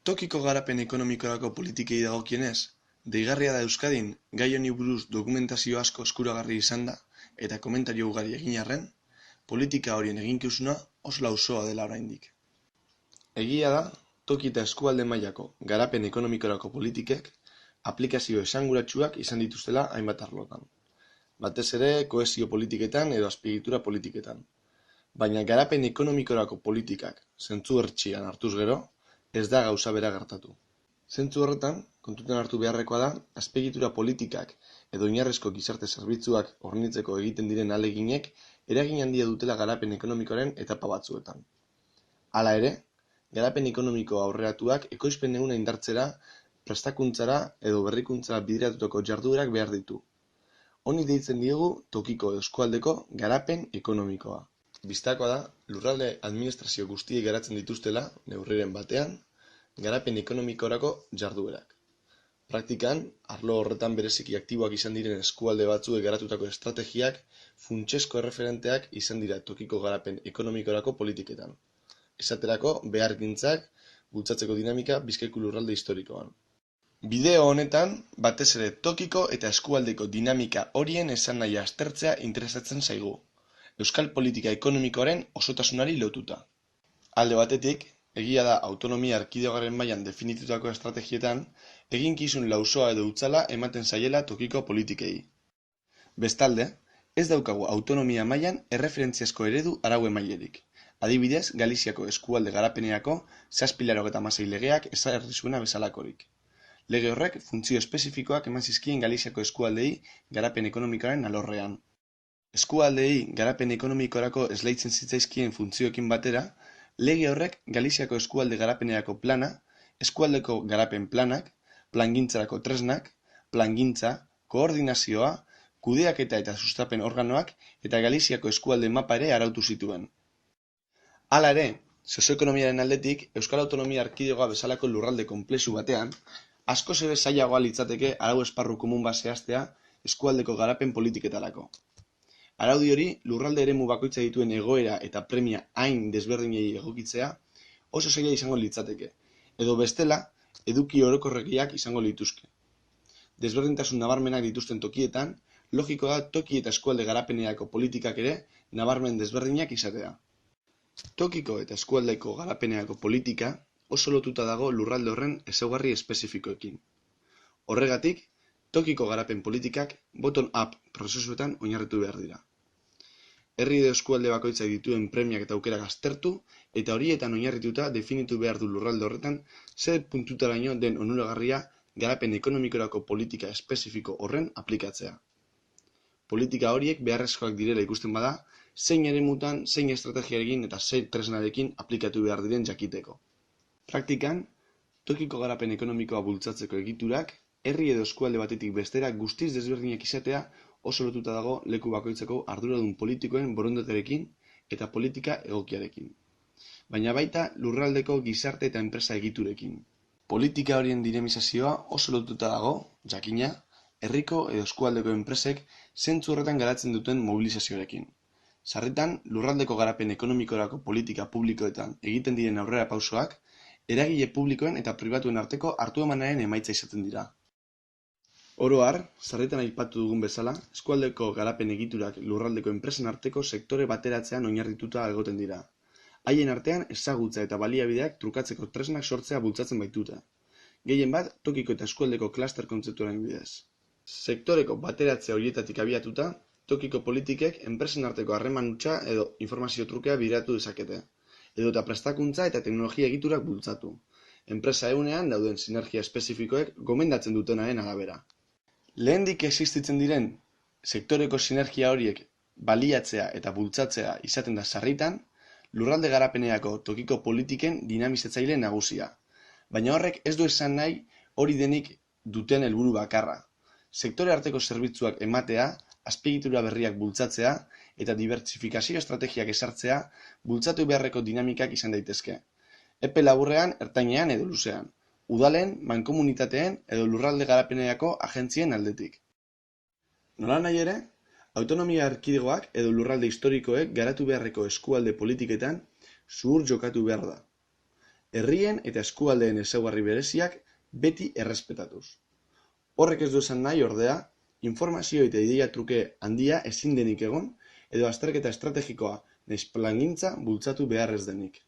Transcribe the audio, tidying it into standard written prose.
Tokiko garapen ekonomikorako politikei dagokienez, deigarria da Euskadin gai honi buruz dokumentazio asko eskuragarri izan da eta komentario ugari egin arren, politika horien eginkizuna oso lausoa dela oraindik. Egia da, toki eta eskualde mailako garapen ekonomikorako politikek aplikazio esanguratsuak izan dituztela hainbat arlotan. Batez ere, kohesio politiketan edo azpiegitura politiketan. Baina garapen ekonomikorako politikak zentzu hertsian hartuz gero, ez da gauza bera gertatu. Zentzu horretan, kontutan hartu beharrekoa da, azpiegitura politikak edo oinarrizko gizarte zerbitzuak hornitzeko egiten diren ahaleginek eragin handia dutela garapen ekonomikoaren etapa batzuetan. Hala ere, garapen ekonomiko aurreratuak ekoizpen ehuna indartzera, prestakuntzara edo berrikuntzara bideratutako jarduerak behar ditu. Honi deitzen diegu tokiko edo eskualdeko garapen ekonomikoa. Bistakoa da, lurralde administrazio guztiek garatzen dituztela, neurriren batean, garapen ekonomikorako jarduerak. Praktikan, arlo horretan bereziki aktiboak izan diren eskualde batzuek garatutako estrategiak funtsezko erreferenteak izan dira tokiko garapen ekonomikorako politiketan. Esaterako, behargintzak bultzatzeko dinamika Bizkaiko lurralde historikoan. Bideo honetan, batez ere tokiko eta eskualdeko dinamika horien esanahia aztertzea interesatzen zaigu. Euskal politika ekonomikoaren osotasunari lotuta. Alde batetik, egia da autonomia erkidegoaren mailan definitutako estrategietan, eginkizun lausoa edo hutsala ematen zaiela tokiko politikei. Bestalde, ez daukagu autonomia mailan erreferentziazko eredu arau-emailerik. Adibidez, Galiziako eskualde garapenerako 786 legeak ezarri zuena bezalakorik. Lege horrek funtzio espezifikoak eman zizkien Galiziako eskualdei garapen ekonomikoaren alorrean. Eskualdei garapen ekonomikorako esleitzen zitzaizkien funtzioekin batera, lege horrek Galiziako eskualde garapenerako plana, eskualdeko garapen planak, plangintzarako tresnak, plangintza, koordinazioa, kudeaketa eta sustapen organoak eta Galiziako eskualde mapa ere arautu zituen. Hala ere, sozioekonomiaren aldetik, Euskal Autonomia Erkidegoa bezalako lurralde konplexu batean, askoz ere zailagoa litzateke arau esparru komun bat zehaztea eskualdeko garapen politiketarako. Araudi hori, lurralde eremu bakoitza dituen egoera eta premia hain desberdinei egokitzea oso zaila izango litzateke, edo bestela, eduki orokorregiak izango lituzke. Desberdintasun nabarmenak dituzten tokietan, logiko da toki eta eskualde garapenerako politikak ere nabarmen desberdinak izatea. Tokiko eta eskualdeko garapenerako politika oso lotuta dago lurralde horren ezaugarri espezifikoekin. Horregatik, tokiko garapen politikak bottom-up prozesuetan oinarritu behar dira. Herri edo eskualde bakoitzak dituen premiak eta aukerak aztertu eta horietan oinarrituta definitu behar du lurralde horretan zer puntutaraino den onuragarria garapen ekonomikorako politika espezifiko horren aplikatzea. Politika horiek beharrezkoak direla ikusten bada, zein eremutan, zein estrategiarekin eta zein tresnarekin aplikatu behar diren jakiteko. Praktikan, tokiko garapen ekonomikoa bultzatzeko egiturak herri edo eskualde batetik bestera guztiz desberdinak izatea oso lotuta dago leku bakoitzeko arduradun politikoen borondatearekin eta politika egokiarekin. Baina baita lurraldeko gizarte eta enpresa egiturekin. Politika horien dinamizazioa oso lotuta dago, jakina, herriko edo eskualdeko enpresek zentzu horretan garatzen duten mobilizazioarekin. Sarritan, lurraldeko garapen ekonomikorako politika publikoetan egiten diren aurrera pausoak, eragile publikoen eta pribatuen arteko hartu-emanaren emaitza izaten dira. Oro har, sarritan aipatu dugun bezala, eskualdeko garapen egiturak lurraldeko enpresen arteko sektore bateratzean oinarrituta egoten dira. Haien artean ezagutza eta baliabideak trukatzeko tresnak sortzea bultzatzen baitute. Gehien bat, tokiko eta eskualdeko kluster kontzeptuaren bidez. Sektoreko bateratzea horietatik abiatuta, tokiko politikek enpresen arteko harreman hutsa edo informazio trukea bideratu dezakete, edota prestakuntza eta teknologia egiturak bultzatu. Enpresa ehunean dauden sinergia espezifikoek gomendatzen dutenaren arabera. Lehendik existitzen diren sektoreko sinergia horiek baliatzea eta bultzatzea izaten da sarritan, lurralde garapenerako tokiko politiken dinamizatzaile nagusia. Baina horrek ez du esan nahi hori denik duten helburu bakarra. Sektore arteko zerbitzuak ematea, azpiegitura berriak bultzatzea eta dibertsifikazio estrategiak ezartzea bultzatu beharreko dinamikak izan daitezke. Epe laburrean, ertainean edo luzean. Udalen, mankomunitateen edo lurralde garapenerako agentzien aldetik. Nolanahi ere, autonomia erkidegoak edo lurralde historikoek garatu beharreko eskualde politiketan zuhur jokatu behar da. herrien eta eskualdeen ezaugarri bereziak beti errespetatuz. Horrek ez du esan nahi, ordea, informazio eta ideia truke handia ezin denik egon edo azterketa estrategikoa nahiz plangintza bultzatu behar ez denik.